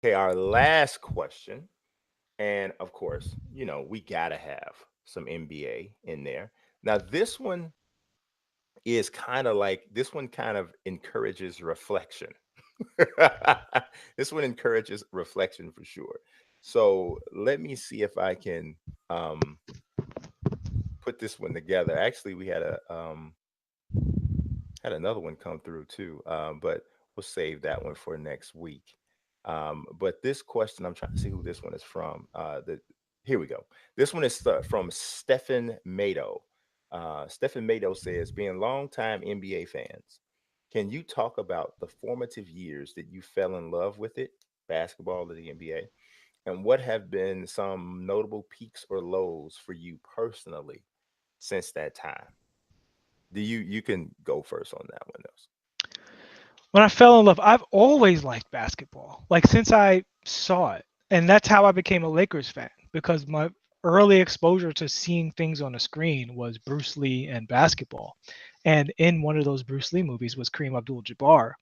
Okay, our last question, and of course, we gotta have some NBA in there. Now, this one kind of encourages reflection. This one encourages reflection for sure. So let me see if I can um, put this one together. Actually, we had another one come through too, but we'll save that one for next week. But this question, I'm trying to see who this one is from. Here we go. This one is from Stephen Mado. Stephen Mado says, being longtime NBA fans, can you talk about the formative years that you fell in love with it, basketball or the NBA, and what have been some notable peaks or lows for you personally since that time? You can go first on that one, else. When I fell in love, I've always liked basketball, like since I saw it. And that's how I became a Lakers fan because my early exposure to seeing things on a screen was Bruce Lee and basketball. And in one of those Bruce Lee movies was Kareem Abdul-Jabbar.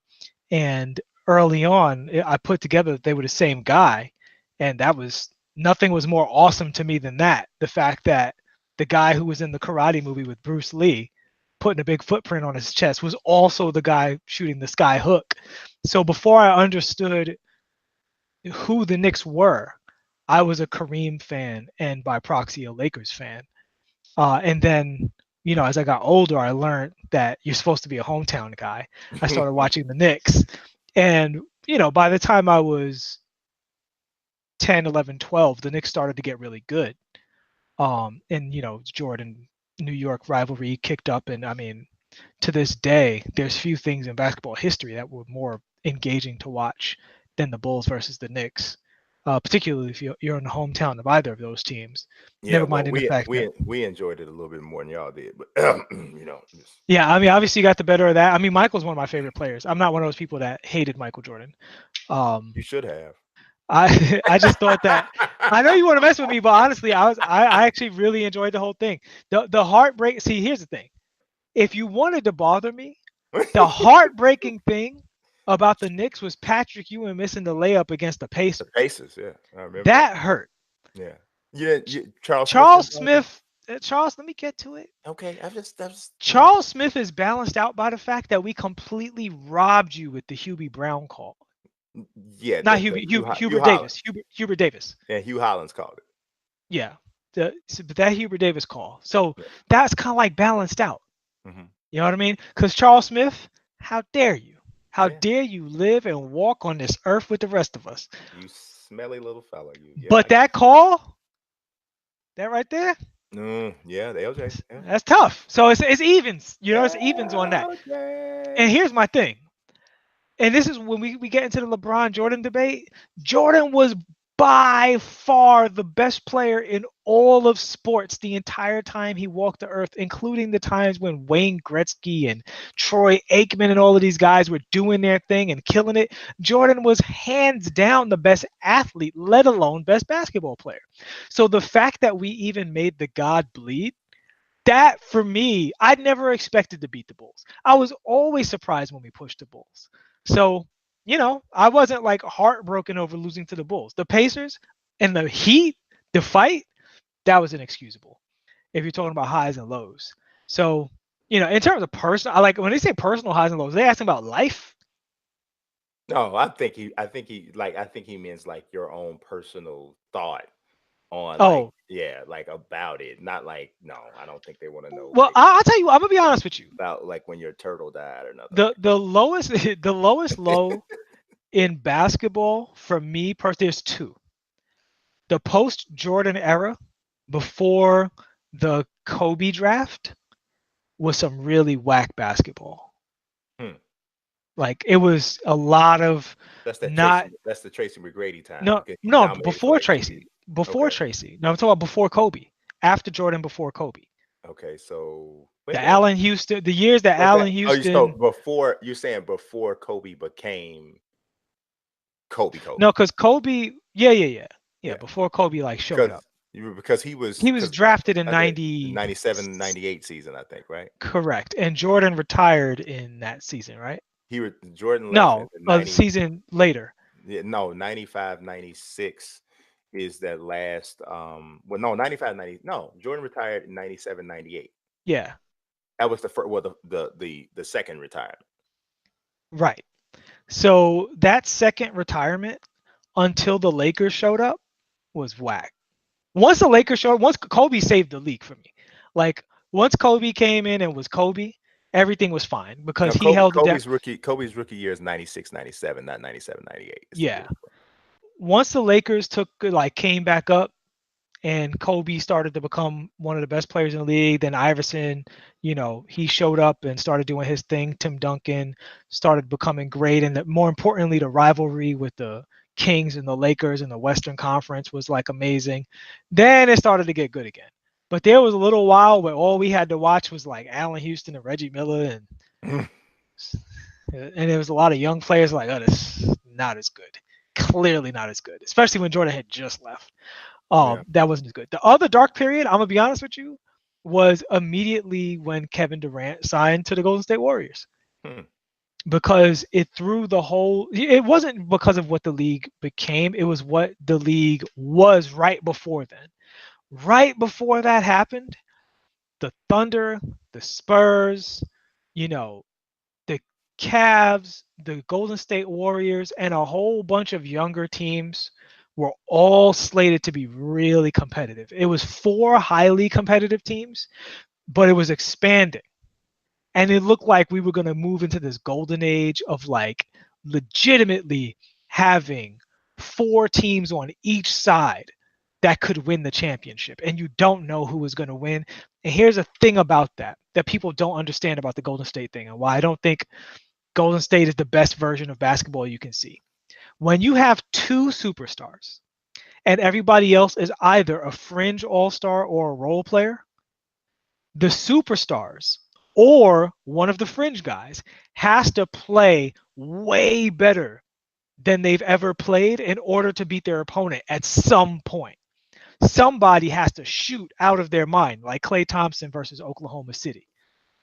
And early on, I put together that they were the same guy, and that was nothing was more awesome to me than that. The fact that the guy who was in the karate movie with Bruce Lee, putting a big footprint on his chest, was also the guy shooting the sky hook. So before I understood who the Knicks were, I was a Kareem fan and by proxy a Lakers fan. And then, as I got older, I learned that you're supposed to be a hometown guy. I started watching the Knicks. And, by the time I was 10, 11, 12, the Knicks started to get really good. And, Jordan, New York rivalry kicked up. And I mean, to this day, there's few things in basketball history that were more engaging to watch than the Bulls versus the Knicks, particularly if you're in the hometown of either of those teams. Yeah, Never well, minding the we fact that, we we enjoyed it a little bit more than y'all did, but just, yeah, I mean, obviously you got the better of that. I mean, Michael's one of my favorite players. I'm not one of those people that hated Michael Jordan. Um, you should have. I just thought that I know you want to mess with me, but honestly, I actually really enjoyed the whole thing. The heartbreak. See, here's the thing. If you wanted to bother me, the heartbreaking thing about the Knicks was Patrick Ewing missing the layup against the The Pacers. Pacers, yeah, I remember that. That hurt. Yeah, you didn't. Charles Smith Charles didn't bother you? Smith, Charles, let me get to it. Okay, that's Charles Smith is balanced out by the fact that we completely robbed you with the Hubie Brown call. yeah. Not The Hugh Hubert Holland, Davis. Hubert Davis. yeah, Hugh Hollins called Yeah. But that Hubert Davis call. So it. that's kind of like balanced out. Yeah, You know what I mean? Because Charles Smith, how dare you? How yeah. dare you live and walk on this earth with the rest of us? You smelly little fella, you. Yeah, But that call, that right there, yeah, the LJ. Yeah. that's tough. So it's evens. It's evens on that. And LJ. here's my thing. And this is when we get into the LeBron Jordan debate. Jordan was by far the best player in all of sports the entire time he walked the earth, including the times when Wayne Gretzky and Troy Aikman and all of these guys were doing their thing and killing it. Jordan was hands down the best athlete, let alone best basketball player. So the fact that we even made the God bleed, that for me, I never expected to beat the Bulls. I was always surprised when we pushed the Bulls. So, I wasn't like heartbroken over losing to the Bulls. The Pacers and the Heat, the fight, that was inexcusable if you're talking about highs and lows. So, in terms of personal, I like when they say personal highs and lows, they asking about life. No, I think he means like your own personal thought on like, Oh, yeah, like about it. Not like, no, I don't think they want to know well, like I'll tell you, I'm gonna be honest with you. about like when your turtle died or nothing The lowest the lowest low in basketball for me, there's two. The post Jordan era before the Kobe draft was some really whack basketball. like. Like it was a lot of not That's the Tracy McGrady time no because he no dominated for before like 2 years. Tracy. Before Okay. Tracy. No, I'm talking about before Kobe. After Jordan, before Kobe. Okay. So wait a The minute. Allen Houston, the years that Was that Allen oh you so Houston. before you're saying before Kobe became Kobe. No, because Kobe, yeah, Yeah. before Kobe like showed up. Because he was He was drafted in I think 90. 97, 98 season, I think, right? Correct. And Jordan retired in that season, right? Jordan left in No, the a 90. season later. Yeah, no, 95, 96 is that last well no, 95, 90. No, Jordan retired in 97, 98. Yeah, That was the first, well, the second retirement. right. So that second retirement until the Lakers showed up was whack. Once the Lakers showed, once Kobe saved the league for me. Like once Kobe came in and was Kobe, everything was fine because No, he held it down. Kobe's rookie year is 96, 97, not 97, 98. It's the year Yeah. before. Once the Lakers took like came back up and Kobe started to become one of the best players in the league. Then Iverson, he showed up and started doing his thing. Tim Duncan started becoming great, and more importantly, the rivalry with the Kings and the Lakers in the Western Conference was like amazing. Then it started to get good again. But there was a little while where all we had to watch was like Allen Houston and Reggie Miller, and there was a lot of young players like, oh, this is not as good. Clearly not as good, especially when Jordan had just left. Yeah. That wasn't as good. The other dark period, I'm gonna be honest with you, was immediately when Kevin Durant signed to the Golden State Warriors Hmm. because it threw the whole. It wasn't because of what the league became; it was what the league was right before then. Right before that happened, the Thunder, the Spurs, you know, the Cavs, the Golden State Warriors, and a whole bunch of younger teams were all slated to be really competitive. It was four highly competitive teams, but it was expanding. And it looked like we were going to move into this golden age of like legitimately having four teams on each side that could win the championship. And you don't know who is going to win. And here's a thing about that people don't understand about the Golden State thing and why I don't think Golden State is the best version of basketball you can see. When you have two superstars and everybody else is either a fringe all-star or a role player, the superstars or one of the fringe guys has to play way better than they've ever played in order to beat their opponent at some point. Somebody has to shoot out of their mind, like Klay Thompson versus Oklahoma City.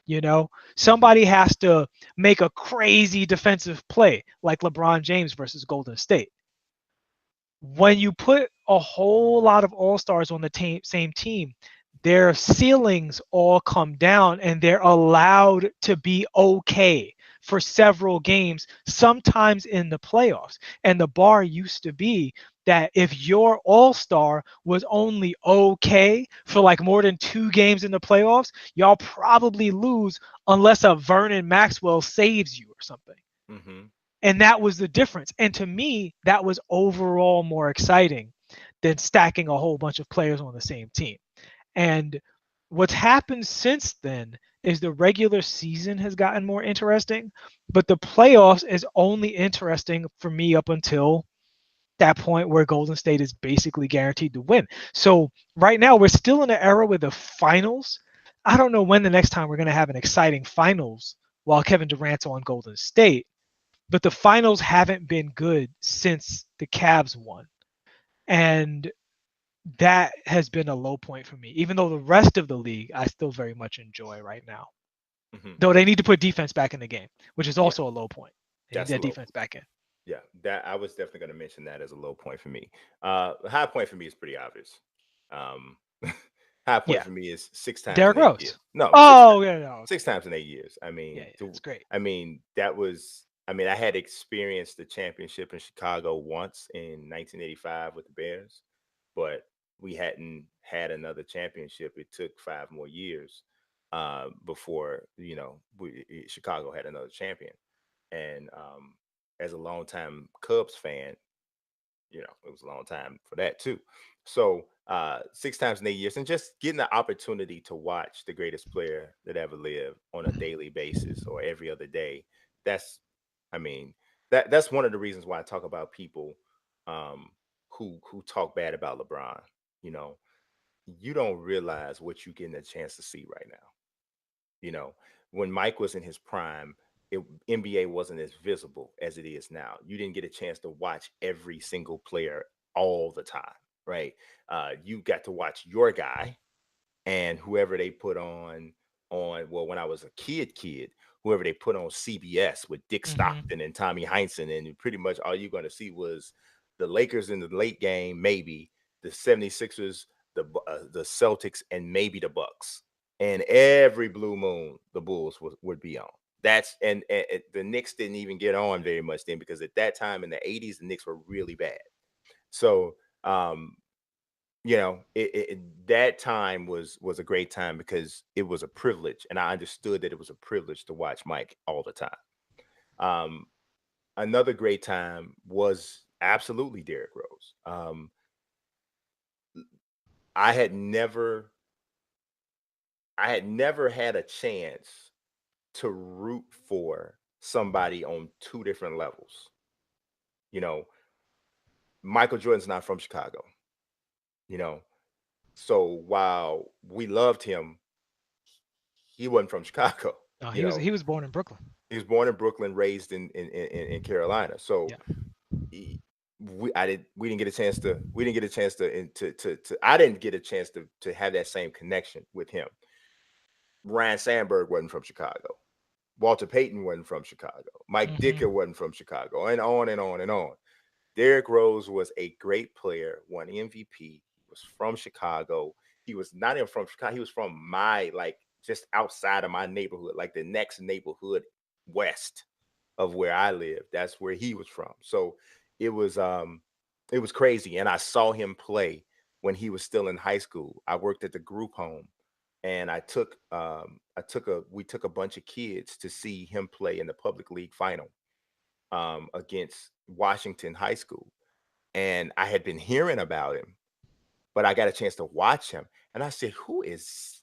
Hmm. Somebody has to make a crazy defensive play like LeBron James versus Golden State. When you put a whole lot of all-stars on the same team, their ceilings all come down and they're allowed to be okay for several games, sometimes in the playoffs. And the bar used to be that if your all-star was only okay for like more than 2 games in the playoffs, y'all probably lose unless a Vernon Maxwell saves you or something. Hmm. And that was the difference. And to me, that was overall more exciting than stacking a whole bunch of players on the same team. And what's happened since then is the regular season has gotten more interesting, but the playoffs is only interesting for me up until that point where Golden State is basically guaranteed to win. So right now we're still in an era with the finals. I don't know when the next time we're going to have an exciting finals while Kevin Durant's on Golden State, but the finals haven't been good since the Cavs won. And that has been a low point for me, even though the rest of the league I still very much enjoy right now. Hmm. Though they need to put defense back in the game, which is Yeah, also a low point. They need that's a that low. defense back in. Yeah, that I was definitely going to mention that as a low point for me. High point for me is pretty obvious. Um, high point Yeah. for me is six times Derrick in 8 years. Rose. No, Oh, yeah, no, six okay. times in 8 years. Yeah, yeah, it's great. That was. I mean, I had experienced the championship in Chicago once in 1985 with the Bears, but we hadn't had another championship. It took 5 more years before Chicago had another champion. And as a longtime Cubs fan, it was a long time for that too. So 6 times in 8 years, and just getting the opportunity to watch the greatest player that ever lived on a daily basis or every other day. That's, I mean, that's one of the reasons why I talk about people um, who talk bad about LeBron. You know, you don't realize what you're getting a chance to see right now. You know, when Mike was in his prime, NBA wasn't as visible as it is now. You didn't get a chance to watch every single player all the time, right? You got to watch your guy and whoever they put on. Well, when I was a kid, whoever they put on CBS with Dick Mm-hmm. Stockton and Tommy Heinsohn, and pretty much all you're going to see was the Lakers in the late game, maybe the 76ers, the Celtics, and maybe the Bucks. And every blue moon, the Bulls would be on. That's and the Knicks didn't even get on very much then, because at that time in the 80s, the Knicks were really bad. So that time was a great time because it was a privilege, and I understood that it was a privilege to watch Mike all the time. Um, Another great time was absolutely Derrick Rose. I had never, I had never had a chance to root for somebody on two different levels. You know, Michael Jordan's not from Chicago. You know, so while we loved him, he wasn't from Chicago. No, You he was know, he was born in Brooklyn. he was born in Brooklyn, raised in Carolina. So Yeah. he, we didn't get a chance to we didn't get a chance to I didn't get a chance to have that same connection with him. Ryan Sandberg wasn't from Chicago. Walter Payton wasn't from Chicago. Mike Mm-hmm. Dicker wasn't from Chicago, and on and on and on. Derrick Rose was a great player, won MVP. He was from Chicago. He was not even from Chicago. He was from my, like, just outside of my neighborhood, like the next neighborhood west of where I live. That's where he was from. So it was um it was crazy. And I saw him play when he was still in high school. I worked at the group home, and we took a bunch of kids to see him play in the public league final against Washington High School. And I had been hearing about him, but I got a chance to watch him. And I said, who is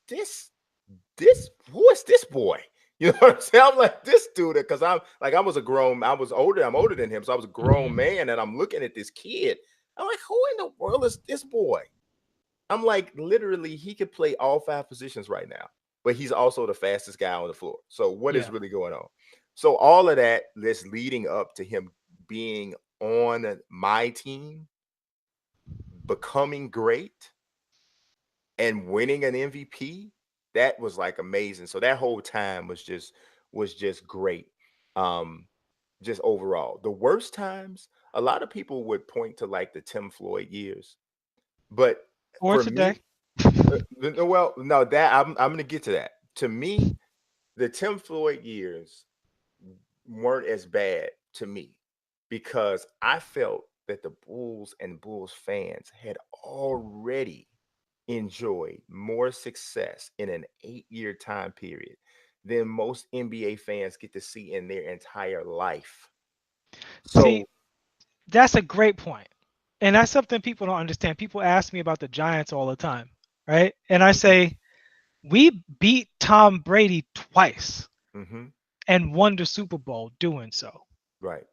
who is this boy? You know what I'm saying? I'm like, this dude, because I'm older than him. So I was a grown Mm-hmm. man, and I'm looking at this kid. I'm like, who in the world is this boy? I'm like, literally, he could play all five positions right now, but he's also the fastest guy on the floor. So what is Yeah. really going on? So all of that, that's leading up to him being on my team, becoming great, and winning an MVP, that was like amazing. So that whole time was just great. Um, just overall. The worst times, a lot of people would point to like the Tim Floyd years, but Or for today. me, well, no, that I'm gonna get to that. To me, the Tim Floyd years weren't as bad to me, because I felt that the Bulls and Bulls fans had already enjoyed more success in an 8-year time period than most NBA fans get to see in their entire life. See, So, that's a great point. And that's something people don't understand. People ask me about the Giants all the time, right? And I mhm, say, we beat Tom Brady twice mhm, and won the Super Bowl doing so. right,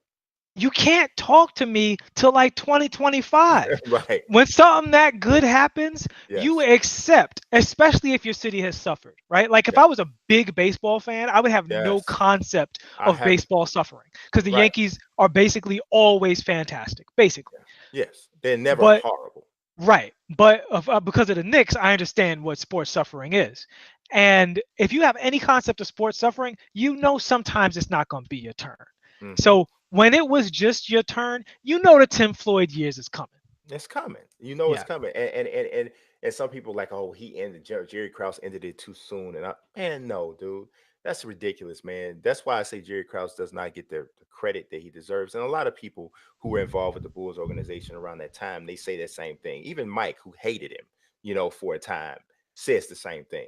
You can't talk to me till like 2025. right, When something that good happens, you yes, accept, especially if your city has suffered, right? Like if yeah, I was a big baseball fan, I would have no yes, concept I of have, baseball suffering because the right, Yankees are basically always fantastic, basically. yeah, yes, they're never But horrible. right, but because of the Knicks, I understand what sports suffering is. And if you have any concept of sports suffering, you know sometimes it's not going to be your turn. Hmm. So when it was just your turn, you know the Tim Floyd years is coming. It's coming. You know it's Yeah. coming. And some people like, oh, he ended Jerry Krause ended it too soon. And man, no, dude. That's ridiculous, man. That's why I say Jerry Krause does not get the credit that he deserves. And a lot of people who were involved with the Bulls organization around that time, they say that same thing. Even Mike, who hated him, for a time, says the same thing.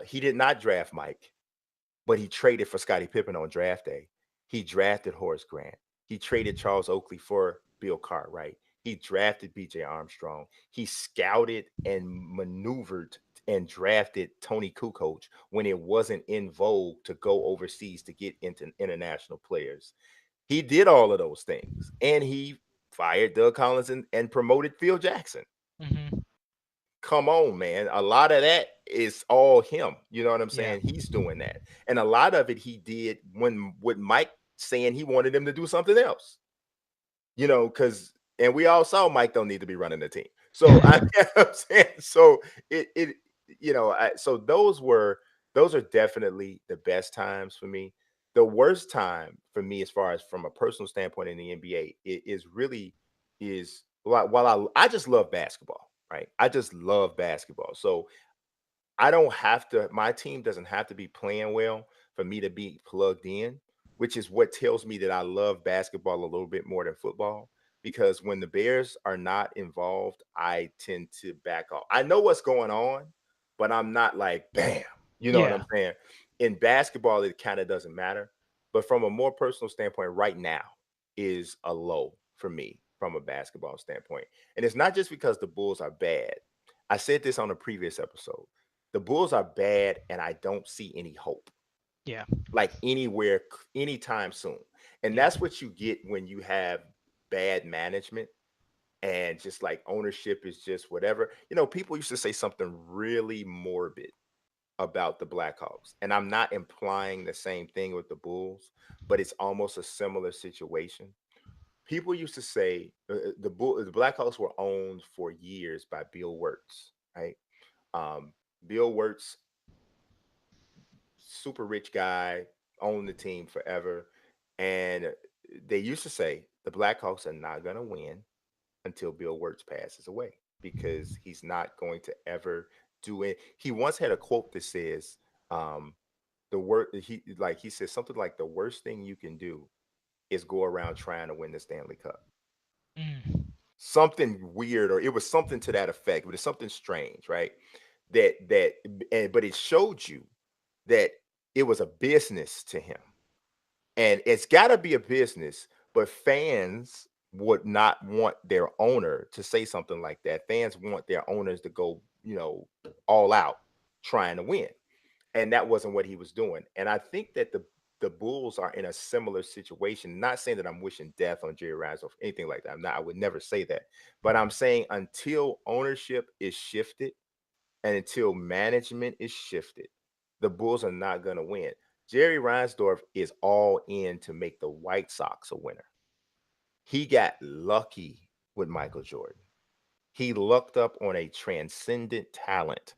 He did not draft Mike, but he traded for Scottie Pippen on draft day. He drafted Horace Grant. He traded Charles Oakley for Bill Cartwright. He drafted BJ Armstrong. He scouted and maneuvered and drafted Tony Kukoc when it wasn't in vogue to go overseas to get into international players. He did all of those things. And he fired Doug Collins and promoted Phil Jackson. Hmm. Come on, man. A lot of that is all him. You know what I'm Yeah. saying? He's doing that. And a lot of it he did when with Mike saying he wanted him to do something else. Because and we all saw Mike don't need to be running the team. So I you know what I'm saying. So it so those were those are definitely the best times for me. The worst time for me, as far as from a personal standpoint in the NBA, it is really is while I just love basketball, right? I just love basketball. So I don't have to, my team doesn't have to be playing well for me to be plugged in, which is what tells me that I love basketball a little bit more than football. Because when the Bears are not involved, I tend to back off. I know what's going on, but I'm not like, bam, you know what I'm Yeah, saying? In basketball, it kind of doesn't matter. But from a more personal standpoint, right now is a low for me from a basketball standpoint. And it's not just because the Bulls are bad. I said this on a previous episode. The Bulls are bad, and I don't see any hope, yeah, like anywhere, anytime soon. And yeah. that's what you get when you have bad management and just like ownership is just whatever. People used to say something really morbid about the Blackhawks, and I'm not implying the same thing with the Bulls, but it's almost a similar situation. People used to say the Blackhawks were owned for years by Bill Wirtz, right? Um, Bill Wirtz, super rich guy, owned the team forever. And they used to say the Blackhawks are not going to win until Bill Wirtz passes away because he's not going to ever do it. He once had a quote that says, the word he says something like the worst thing you can do is go around trying to win the Stanley Cup. Mm. Something weird, or it was something to that effect, but it's something strange, right? But it showed you that it was a business to him. And it's got to be a business, but fans would not want their owner to say something like that. Fans want their owners to go, all out trying to win. And that wasn't what he was doing. And I think that the Bulls are in a similar situation. Not saying that I'm wishing death on Jerry Rice or anything like that. I would never say that. But I'm saying until ownership is shifted and until management is shifted, the Bulls are not going to win. Jerry Reinsdorf is all in to make the White Sox a winner. He got lucky with Michael Jordan. He lucked up on a transcendent talent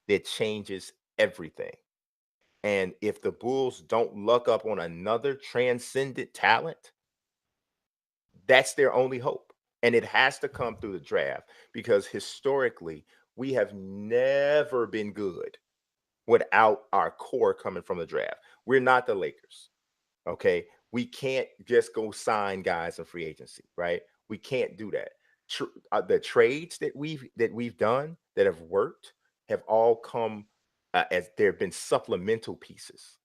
that changes everything. And if the Bulls don't luck up on another transcendent talent, that's their only hope. And it has to come through the draft because historically, we have never been good without our core coming from the draft. We're not the Lakers. Okay. We can't just go sign guys in free agency, right? We can't do that. The trades that we've done that have worked have all come as there have been supplemental pieces,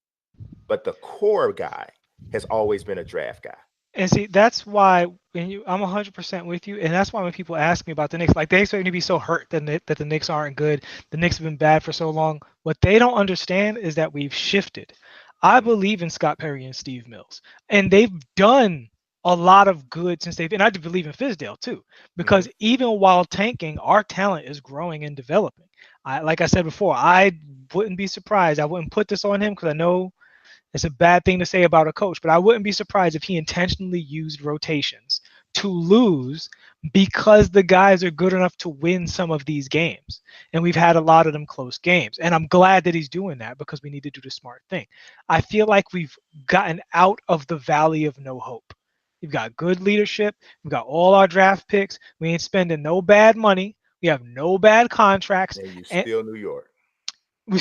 but the core guy has always been a draft guy. And see, that's why I'm 100% with you, and that's why when people ask me about the Knicks, like they expect me to be so hurt that the Knicks aren't good. The Knicks have been bad for so long. What they don't understand is that we've shifted. I Mhm, believe in Scott Perry and Steve Mills, and they've done a lot of good since they've. And I do believe in Fizdale too, mhm. because even while tanking, our talent is growing and developing. Like I said before, I wouldn't be surprised. I wouldn't put this on him because I know it's a bad thing to say about a coach, but I wouldn't be surprised if he intentionally used rotations to lose because the guys are good enough to win some of these games. And we've had a lot of them close games. And I'm glad that he's doing that because we need to do the smart thing. I feel like we've gotten out of the valley of no hope. We've got good leadership. We've got all our draft picks. We ain't spending no bad money. We have no bad contracts. And you And still New York.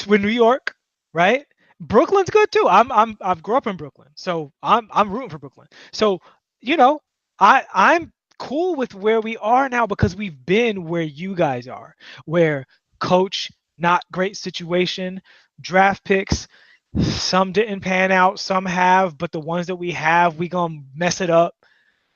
we're New York, right? Brooklyn's good too. I've grew up in Brooklyn, so I'm rooting for Brooklyn. So you know, I'm cool with where we are now because we've been where you guys are, where coach not great situation, draft picks, some didn't pan out, some have, but the ones that we have, we gonna mess it up.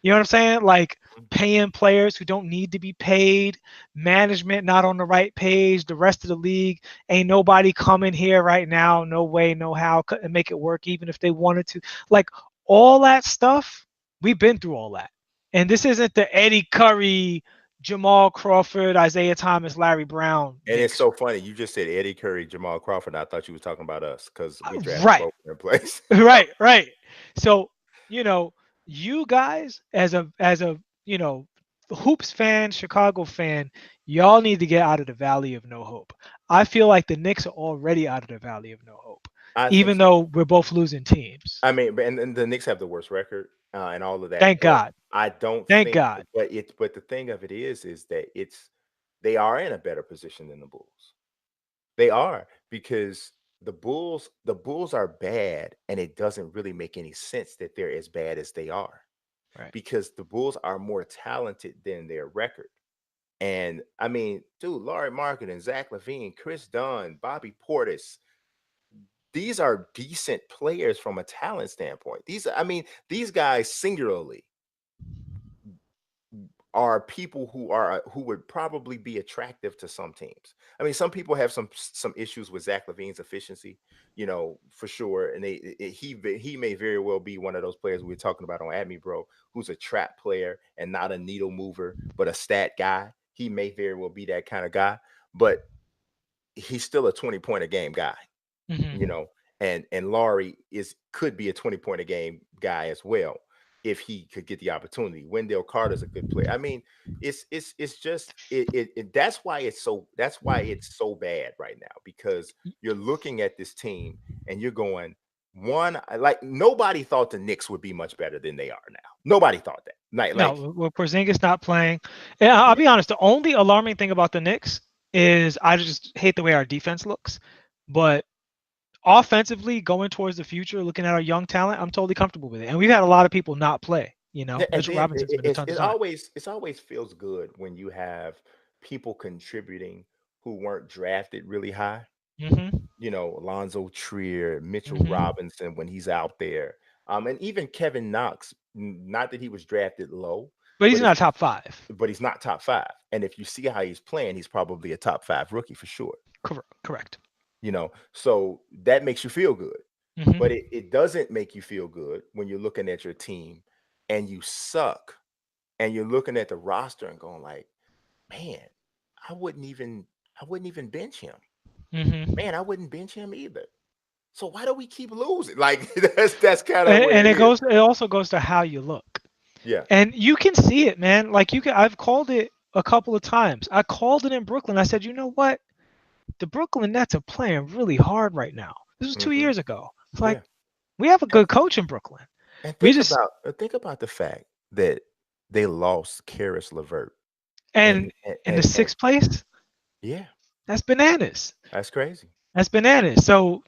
You know what I'm saying? Like Mhm. paying players who don't need to be paid, management not on the right page, the rest of the league ain't nobody coming here right now, no way, no how, couldn't make it work even if they wanted to. Like all that stuff, we've been through all that. And this isn't the Eddie Curry, Jamal Crawford, Isaiah Thomas, Larry Brown And it's Knicks. so funny. You just said Eddie Curry, Jamal Crawford. And I thought you was talking about us because we drafted Right. both in place. Right. So, you know, you guys as a, Hoops fan, Chicago fan, y'all need to get out of the valley of no hope. I feel like the Knicks are already out of the valley of no hope, I think even so. though we're both losing teams. I mean, and the Knicks have the worst record and all of that, Thank but God. I don't Thank think. God. But the thing of it is that they are in a better position than the Bulls. They are because the Bulls are bad, and it doesn't really make any sense that they're as bad as they are Right. because the Bulls are more talented than their record. And I mean, dude, Laurie Market and Zach Levine, Chris Dunn, Bobby Portis, these are decent players from a talent standpoint. I mean, these guys singularly are people who would probably be attractive to some teams. I mean, some people have some issues with Zach Levine's efficiency, for sure. And he may very well be one of those players we were talking about on Admi Bro, who's a trap player and not a needle mover, but a stat guy. He may very well be that kind of guy, but he's still a 20 point a game guy, you Hmm. know, and Laurie could be a 20 point a game guy as well if he could get the opportunity. Wendell Carter's a good player. I mean, it's just that's why it's so bad right now because you're looking at this team and you're going like nobody thought the Knicks would be much better than they are now. Nobody thought that. Like No, well, Porzingis not playing. And I'll yeah, be honest, the only alarming thing about the Knicks is I just hate the way our defense looks. But offensively, going towards the future, looking at our young talent, I'm totally comfortable with it. And we've had a lot of people not play. yeah, and Mitchell then Robinson's been a ton of time. it always feels good when you have people contributing who weren't drafted really high. Hmm. Alonzo Trier, Mitchell Hmm. Robinson when he's out there. And even Kevin Knox, not that he was drafted low, But he's but if not top five. but he's not top 5. And if you see how he's playing, he's probably a top 5 rookie for sure. Correct. Correct. So that makes you feel good. But Hmm. it doesn't make you feel good when you're looking at your team and you suck and you're looking at the roster and going like, man, I wouldn't even I wouldn't even bench him. Hmm. Man, I wouldn't bench him either. So why do we keep losing? Like that's kind of And, where and it it is. goes. It also goes to how you look. Yeah. And you can see it, man. Like you can. I've called it a couple of times. I called it in Brooklyn. I said, you know what? The Brooklyn Nets are playing really hard right now. This was two Hmm. years ago. It's like Yeah. we have a And, good coach in Brooklyn. and We just think about the fact that they lost Karis LeVert. and And and, in the and, and sixth place, yeah, that's bananas. that's crazy. That's bananas. So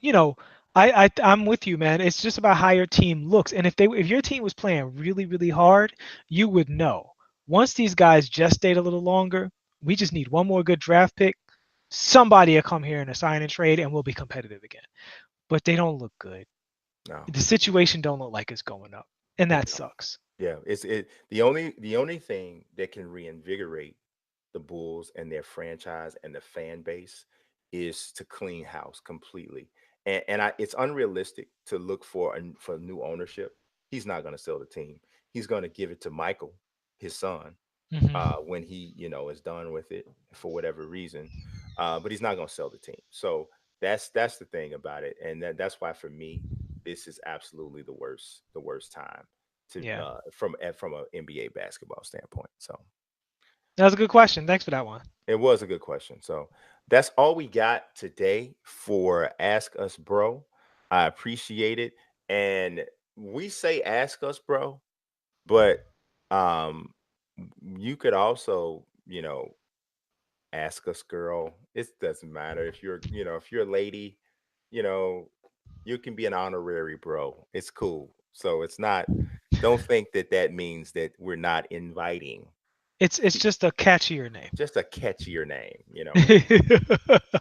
I'm with you, man. It's just about how your team looks. And if your team was playing really really hard, you would know. Once these guys just stayed a little longer, we just need one more good draft pick. Somebody will come here and assign and trade, and we'll be competitive again. But they don't look good. No, The situation don't look like it's going up, and it that don't. sucks. Yeah, the only thing that can reinvigorate the Bulls and their franchise and the fan base is to clean house completely. And it's unrealistic to look for new ownership. He's not going to sell the team. He's going to give it to Michael, his son, Hmm. when he is done with it for whatever reason. But he's not going to sell the team. So that's the thing about it, and that's why for me this is absolutely the worst time to Yeah, from an NBA basketball standpoint. So that was a good question. Thanks for that one. it was a good question. So that's all we got today for Ask Us Bro. I appreciate it. And we say ask us, bro, but um you could also, ask us, girl. It doesn't matter if you're a lady, you know, you can be an honorary bro. It's cool. So it's not. Don't think that means that we're not inviting. It's just a catchier name. Just a catchier name.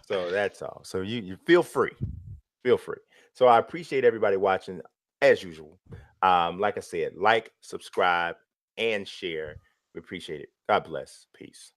So that's all. So you feel free. Feel free. So I appreciate everybody watching as usual. Like I said, like, subscribe, and share. We appreciate it. God bless. Peace.